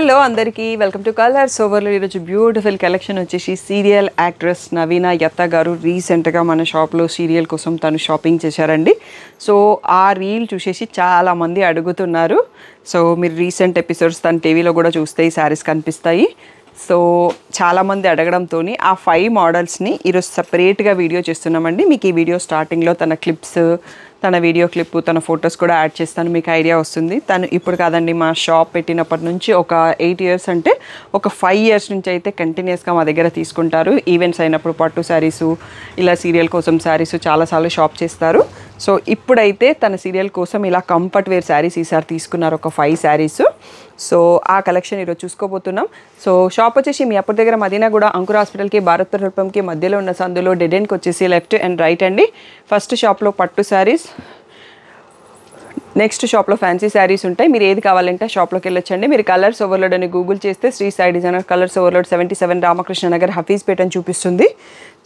Hello అందరికీ welcome to colours ఓవర్లో ఈరోజు బ్యూటిఫుల్ కలెక్షన్ వచ్చేసి సీరియల్ యాక్ట్రెస్ నవీన యత్త గారు రీసెంట్గా మన షాప్లో సీరియల్ కోసం తను షాపింగ్ చేశారండి. సో ఆ రీల్ చూసేసి చాలామంది అడుగుతున్నారు. సో మీరు రీసెంట్ ఎపిసోడ్స్ తన టీవీలో కూడా చూస్తే ఈ శారీస్ కనిపిస్తాయి. సో చాలామంది అడగడంతో ఆ 5 మోడల్స్ని ఈరోజు సపరేట్గా వీడియో చేస్తున్నామండి. మీకు ఈ వీడియో స్టార్టింగ్లో తన క్లిప్స్, తన వీడియో క్లిప్, తన ఫొటోస్ కూడా యాడ్ చేస్తాను, మీకు ఐడియా వస్తుంది. తను ఇప్పుడు కాదండి, మా షాప్ పెట్టినప్పటి నుంచి ఒక 8 ఇయర్స్ అంటే ఒక 5 ఇయర్స్ నుంచి అయితే కంటిన్యూస్గా మా దగ్గర తీసుకుంటారు. ఈవెంట్స్ అయినప్పుడు పట్టు శారీసు, ఇలా సీరియల్ కోసం శారీసు చాలాసార్లు షాప్ చేస్తారు. సో ఇప్పుడైతే తన సీరియల్ కోసం ఇలా కంఫర్ట్ వేర్ శారీస్ ఈసారి తీసుకున్నారు, ఒక 5 శారీస్. సో ఆ కలెక్షన్ ఈరోజు చూసుకోబోతున్నాం. సో షాప్ వచ్చేసి మీ అప్పటి దగ్గర మదీనా కూడా అంకుర్ హాస్పిటల్కి, భారత్ పెట్రోల్ మధ్యలో ఉన్న సందులో డెడ్ ఎండ్కి వచ్చేసి లెఫ్ట్ అండ్ రైట్ అండి. ఫస్ట్ షాప్లో పట్టు శారీస్, నెక్స్ట్ షాప్లో ఫ్యాన్సీ శారీస్ ఉంటాయి. మీరు ఏది కావాలంటే షాప్లోకి వెళ్ళొచ్చండి. మీరు కలర్స్ ఓవర్లోడ్ అని గూగుల్ చేస్తే Sri Sai designer colours overload 77 Ramakrishna Nagar Hafeezpet అని చూపిస్తుంది.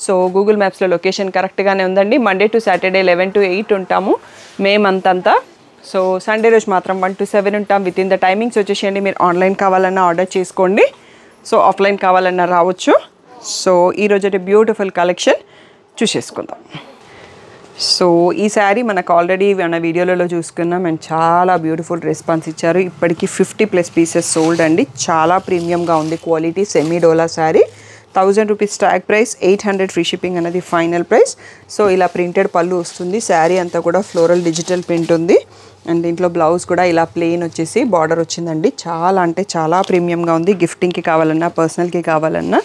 సో గూగుల్ మ్యాప్స్లో లొకేషన్ కరెక్ట్గానే ఉందండి. మండే టు సాటర్డే 11 to 8 ఉంటాము మే మంత్ అంతా. సో సండే రోజు మాత్రం 1 to 7 ఉంటాం. విత్ ఇన్ ద టైమింగ్స్ వచ్చేసేయండి. మీరు ఆన్లైన్ కావాలన్నా ఆర్డర్ చేసుకోండి, సో ఆఫ్లైన్ కావాలన్నా రావచ్చు. సో ఈరోజు బ్యూటిఫుల్ కలెక్షన్ చూసేసుకుందాం. సో ఈ శారీ మనకు ఆల్రెడీ మన వీడియోలలో చూసుకున్నాం అండ్ చాలా బ్యూటిఫుల్ రెస్పాన్స్ ఇచ్చారు. ఇప్పటికీ 50+ పీసెస్ సోల్డ్ అండి. చాలా ప్రీమియంగా ఉంది quality. Semi dola sari, 1000 rupees tag price, 800 free shipping అనేది ఫైనల్ ప్రైస్. సో ఇలా ప్రింటెడ్ పళ్ళు వస్తుంది. శారీ అంతా కూడా ఫ్లోరల్ డిజిటల్ ప్రింట్ ఉంది అండ్ దీంట్లో బ్లౌజ్ కూడా ఇలా ప్లెయిన్ వచ్చేసి బార్డర్ వచ్చిందండి. చాలా అంటే చాలా ప్రీమియంగా ఉంది. గిఫ్టింగ్కి కావాలన్నా, పర్సనల్కి కావాలన్నా.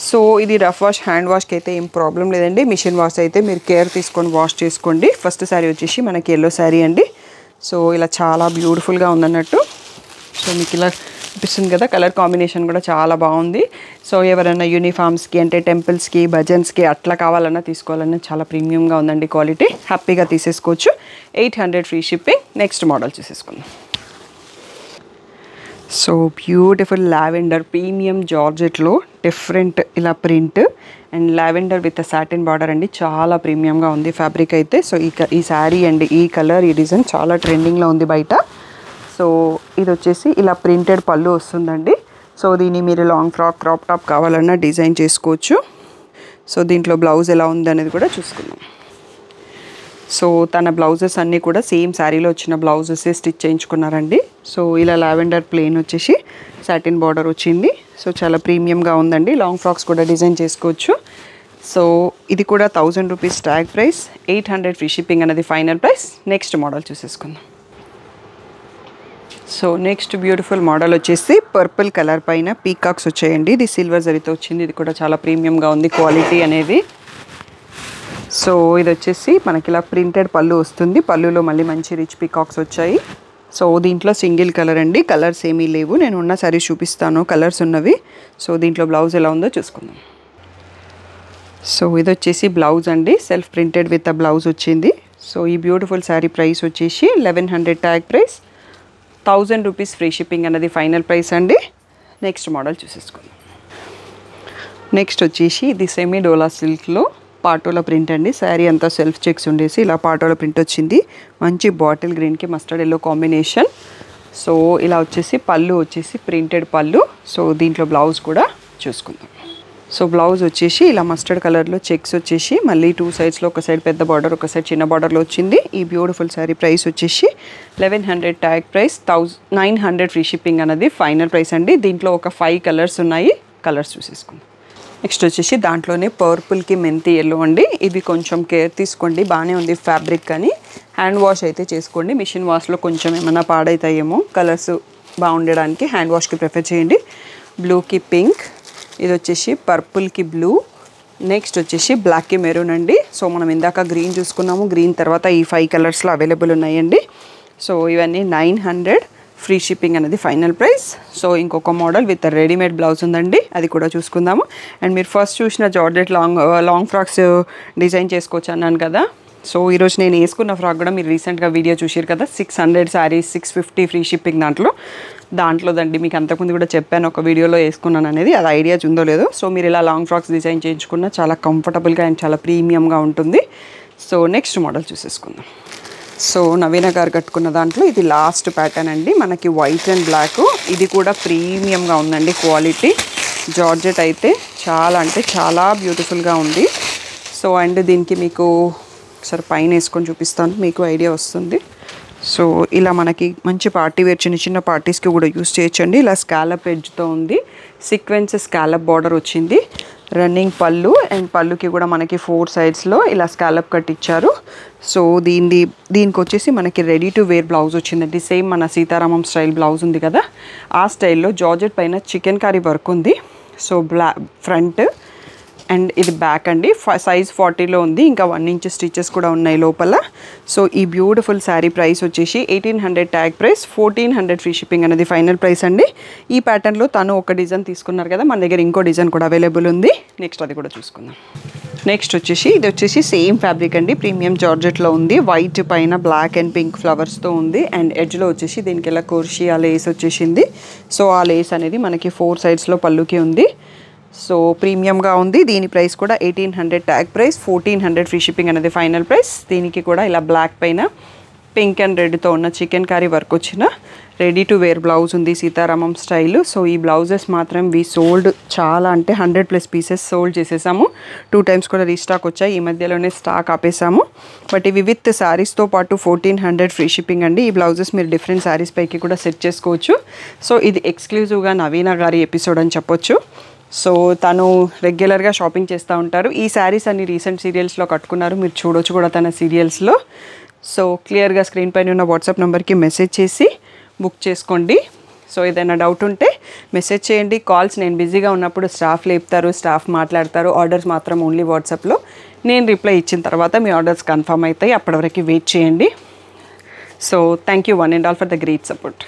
సో ఇది రఫ్ వాష్, హ్యాండ్ వాష్కి అయితే ఏం ప్రాబ్లం లేదండి. మిషన్ వాష్ అయితే మీరు కేర్ తీసుకొని వాష్ చేసుకోండి. ఫస్ట్ శారీ వచ్చేసి మనకి ఎల్లో శారీ అండి. సో ఇలా చాలా బ్యూటిఫుల్గా ఉందన్నట్టు. సో మీకు ఇలా అనిపిస్తుంది కదా, కలర్ కాంబినేషన్ కూడా చాలా బాగుంది. సో ఎవరైనా యూనిఫామ్స్కి అంటే టెంపుల్స్కి, భజన్స్కి అట్లా కావాలన్నా తీసుకోవాలన్నా చాలా ప్రీమియంగా ఉందండి క్వాలిటీ. హ్యాపీగా తీసేసుకోవచ్చు. 800 ఫ్రీ షిప్పింగ్. నెక్స్ట్ మోడల్ చూసేసుకుందాం. సో బ్యూటిఫుల్ లావెండర్ ప్రీమియం జార్జెట్లో డిఫరెంట్ ఇలా print and lavender with satin border అండి. చాలా ప్రీమియంగా ఉంది ఫ్యాబ్రిక్ అయితే. సో ఈ శారీ అండి, ఈ కలర్, ఈ డిజైన్ చాలా ట్రెండింగ్లో ఉంది బయట. సో ఇది వచ్చేసి ఇలా ప్రింటెడ్ పళ్ళు వస్తుందండి. సో దీన్ని మీరు లాంగ్ ఫ్రాక్, క్రాప్ టాప్ కావాలన్నా డిజైన్ చేసుకోవచ్చు. సో దీంట్లో బ్లౌజ్ ఎలా ఉంది అనేది కూడా చూసుకుందాం. సో తన బ్లౌజెస్ అన్నీ కూడా సేమ్ శారీలో వచ్చిన బ్లౌజెస్ స్టిచ్ చేయించుకున్నారండి. సో ఇలా లావెండర్ ప్లెయిన్ వచ్చేసి సాటిన్ బార్డర్ వచ్చింది. సో చాలా ప్రీమియంగా ఉందండి. లాంగ్ ఫ్రాక్స్ కూడా డిజైన్ చేసుకోవచ్చు. సో ఇది కూడా 1000 rupees tag price, 800 free shipping అనేది ఫైనల్ ప్రైస్. నెక్స్ట్ మోడల్ చూసేసుకుందాం. సో నెక్స్ట్ బ్యూటిఫుల్ మోడల్ వచ్చేసి పర్పుల్ కలర్ పైన పీకాక్స్ వచ్చాయండి. ఇది సిల్వర్ జరీతో వచ్చింది. ఇది కూడా చాలా ప్రీమియంగా ఉంది క్వాలిటీ అనేది. సో ఇది వచ్చేసి మనకి ఇలా ప్రింటెడ్ పళ్ళు వస్తుంది. పళ్ళులో మళ్ళీ మంచి రిచ్ పీకాక్స్ వచ్చాయి. సో దీంట్లో సింగిల్ కలర్ అండి, కలర్స్ ఏమీ లేవు. నేను ఉన్న సారీస్ చూపిస్తాను కలర్స్ ఉన్నవి. సో దీంట్లో బ్లౌజ్ ఎలా ఉందో చూసుకుందాం. సో ఇది వచ్చేసి బ్లౌజ్ అండి, self printed with a blouse వచ్చింది. సో ఈ బ్యూటిఫుల్ శారీ ప్రైస్ వచ్చేసి 1100 tag price, 1000 rupees free shipping అన్నది ఫైనల్ ప్రైస్ అండి. నెక్స్ట్ మోడల్ చూసేసుకుందాం. నెక్స్ట్ వచ్చేసి ఇది సెమీ డోలా సిల్క్లో పాటోలా ప్రింట్ అండి. శారీ అంతా సెల్ఫ్ చెక్స్ ఉండేసి ఇలా పాటోలా ప్రింట్ వచ్చింది. మంచి బాటిల్ గ్రీన్కి మస్టర్డ్ ఎల్లో కాంబినేషన్. సో ఇలా వచ్చేసి పళ్ళు వచ్చేసి ప్రింటెడ్ పళ్ళు. సో దీంట్లో బ్లౌజ్ కూడా చూసుకుందాం. సో బ్లౌజ్ వచ్చేసి ఇలా మస్టర్డ్ కలర్లో చెక్స్ వచ్చేసి మళ్ళీ 2 సైడ్స్లో, ఒక సైడ్ పెద్ద బార్డర్, ఒక సైడ్ చిన్న బార్డర్లో వచ్చింది. ఈ బ్యూటిఫుల్ శారీ ప్రైస్ వచ్చేసి 1100 ట్యాగ్ ప్రైస్, 900 ఫ్రీ షిప్పింగ్ అన్నది ఫైనల్ ప్రైస్ అండి. దీంట్లో ఒక 5 కలర్స్ ఉన్నాయి. కలర్స్ చూసేసుకుందాం. నెక్స్ట్ వచ్చేసి దాంట్లోనే పర్పుల్కి మెంతి ఎల్లో అండి. ఇవి కొంచెం కేర్ తీసుకోండి, బాగానే ఉంది ఫ్యాబ్రిక్, కానీ హ్యాండ్ వాష్ అయితే చేసుకోండి. మిషన్ వాష్లో కొంచెం ఏమైనా పాడవుతాయేమో. కలర్స్ బాగుండడానికి హ్యాండ్ వాష్కి ప్రిఫర్ చేయండి. బ్లూకి పింక్, ఇది వచ్చేసి పర్పుల్కి బ్లూ, నెక్స్ట్ వచ్చేసి బ్లాక్కి మెరూన్ అండి. సో మనం ఇందాక గ్రీన్ చూసుకున్నాము, గ్రీన్ తర్వాత ఈ 5 కలర్స్లో అవైలబుల్ ఉన్నాయండి. సో ఇవన్నీ 900 ఫ్రీ షిప్పింగ్ అనేది ఫైనల్ ప్రైస్. సో ఇంకొక మోడల్ విత్ రెడీమేడ్ బ్లౌజ్ ఉందండి, అది కూడా చూసుకుందాము. అండ్ మీరు ఫస్ట్ చూసిన జార్జెట్ లాంగ్ ఫ్రాక్స్ డిజైన్ చేసుకోవచ్చు అన్నాను కదా. సో ఈరోజు నేను వేసుకున్న ఫ్రాక్ కూడా మీరు రీసెంట్గా వీడియో చూసారు కదా, 600 శారీస్, 650 ఫ్రీ షిప్పింగ్ దాంట్లోదండి. మీకు అంతకుముందు కూడా చెప్పాను ఒక వీడియోలో వేసుకున్నాను అనేది, అది ఐడియా ఉందో లేదో. సో మీరు ఇలా లాంగ్ ఫ్రాక్స్ డిజైన్ చేయించుకున్న చాలా కంఫర్టబుల్గా అండ్ చాలా ప్రీమియంగా ఉంటుంది. సో నెక్స్ట్ మోడల్ చూసేసుకుందాం. సో నవీన గారు కట్టుకున్న దాంట్లో ఇది లాస్ట్ ప్యాటర్న్ అండి, మనకి వైట్ అండ్ బ్లాక్. ఇది కూడా ప్రీమియంగా ఉందండి క్వాలిటీ. జార్జెట్ అయితే చాలా అంటే చాలా బ్యూటిఫుల్గా ఉంది. సో అండ్ దీనికి మీకు ఒకసారి పైన వేసుకొని చూపిస్తాను, మీకు ఐడియా వస్తుంది. సో ఇలా మనకి మంచి పార్టీ వేర్ చిన్న చిన్న పార్టీస్కి కూడా యూస్ చేయొచ్చండి. ఇలా స్కాలప్ ఎడ్జ్తో ఉంది, సీక్వెన్స్ స్కాలప్ బార్డర్ వచ్చింది, రన్నింగ్ పళ్ళు అండ్ పళ్ళుకి కూడా మనకి 4 సైడ్స్లో ఇలా స్కాలప్ కట్ ఇచ్చారు. సో దీనికి వచ్చేసి మనకి రెడీ టు వేర్ బ్లౌజ్ వచ్చిందండి. సేమ్ మన సీతారామం స్టైల్ బ్లౌజ్ ఉంది కదా, ఆ స్టైల్లో జార్జెట్ పైన చికెన్ కర్రీ వర్క్ ఉంది. సో ఫ్రంట్ అండ్ ఇది బ్యాక్ అండి. సైజ్ 40లో ఉంది, ఇంకా 1 ఇంచ్ స్టిచెస్ కూడా ఉన్నాయి లోపల. సో ఈ బ్యూటిఫుల్ శారీ ప్రైస్ వచ్చేసి 1800 ట్యాగ్ ప్రైస్, 1400 ఫ్రీ షిప్పింగ్ అనేది ఫైనల్ ప్రైస్ అండి. ఈ ప్యాటర్న్లో తను ఒక డిజైన్ తీసుకున్నారు కదా, మన దగ్గర ఇంకో డిజైన్ కూడా అవైలబుల్ ఉంది. నెక్స్ట్ అది కూడా చూసుకుందాం. నెక్స్ట్ వచ్చేసి ఇది వచ్చేసి సేమ్ ఫ్యాబ్రిక్ అండి, ప్రీమియం జార్జెట్లో ఉంది. వైట్ పైన బ్లాక్ అండ్ పింక్ ఫ్లవర్స్తో ఉంది. అండ్ ఎడ్జ్లో వచ్చేసి దీనికి ఇలా కోర్షియా లేస్ వచ్చేసింది. సో ఆ లేస్ అనేది మనకి 4 సైడ్స్లో పళ్ళుకి ఉంది. సో ప్రీమియంగా ఉంది. దీని ప్రైస్ కూడా 1800 ట్యాగ్ ప్రైస్, 1400 ఫ్రీ షిప్పింగ్ అనేది ఫైనల్ ప్రైస్. దీనికి కూడా ఇలా బ్లాక్ పైన పింక్ అండ్ రెడ్తో ఉన్న చికెన్ కర్రీ వర్క్ వచ్చిన రెడీ టు వేర్ బ్లౌజ్ ఉంది సీతారామం స్టైల్. సో ఈ బ్లౌజెస్ మాత్రం సోల్డ్ చాలా అంటే 100+ పీసెస్ సోల్డ్ చేసేసాము. 2 టైమ్స్ కూడా రీస్టాక్ వచ్చాయి, ఈ మధ్యలోనే స్టాక్ ఆపేసాము. బట్ ఇవి విత్ శారీస్తో పాటు 1400 ఫ్రీ షిప్పింగ్ అండి. ఈ బ్లౌజెస్ మీరు డిఫరెంట్ శారీస్ పైకి కూడా సెట్ చేసుకోవచ్చు. సో ఇది ఎక్స్క్లూజివ్గా నవీన గారి ఎపిసోడ్ అని చెప్పొచ్చు. సో తను రెగ్యులర్గా షాపింగ్ చేస్తూ ఉంటారు. ఈ శారీస్ అన్ని రీసెంట్ సీరియల్స్లో కట్టుకున్నారు, మీరు చూడొచ్చు కూడా తన సీరియల్స్లో. సో క్లియర్గా స్క్రీన్ పైన ఉన్న వాట్సాప్ నెంబర్కి మెసేజ్ చేసి బుక్ చేసుకోండి. సో ఏదైనా డౌట్ ఉంటే మెసేజ్ చేయండి. కాల్స్ నేను బిజీగా ఉన్నప్పుడు స్టాఫ్ లేపుతారు, స్టాఫ్ మాట్లాడతారు. ఆర్డర్స్ మాత్రం ఓన్లీ వాట్సాప్లో. నేను రిప్లై ఇచ్చిన తర్వాత మీ ఆర్డర్స్ కన్ఫర్మ్ అవుతాయి, అప్పటి వరకు వెయిట్ చేయండి. So thank you one and all for the great support.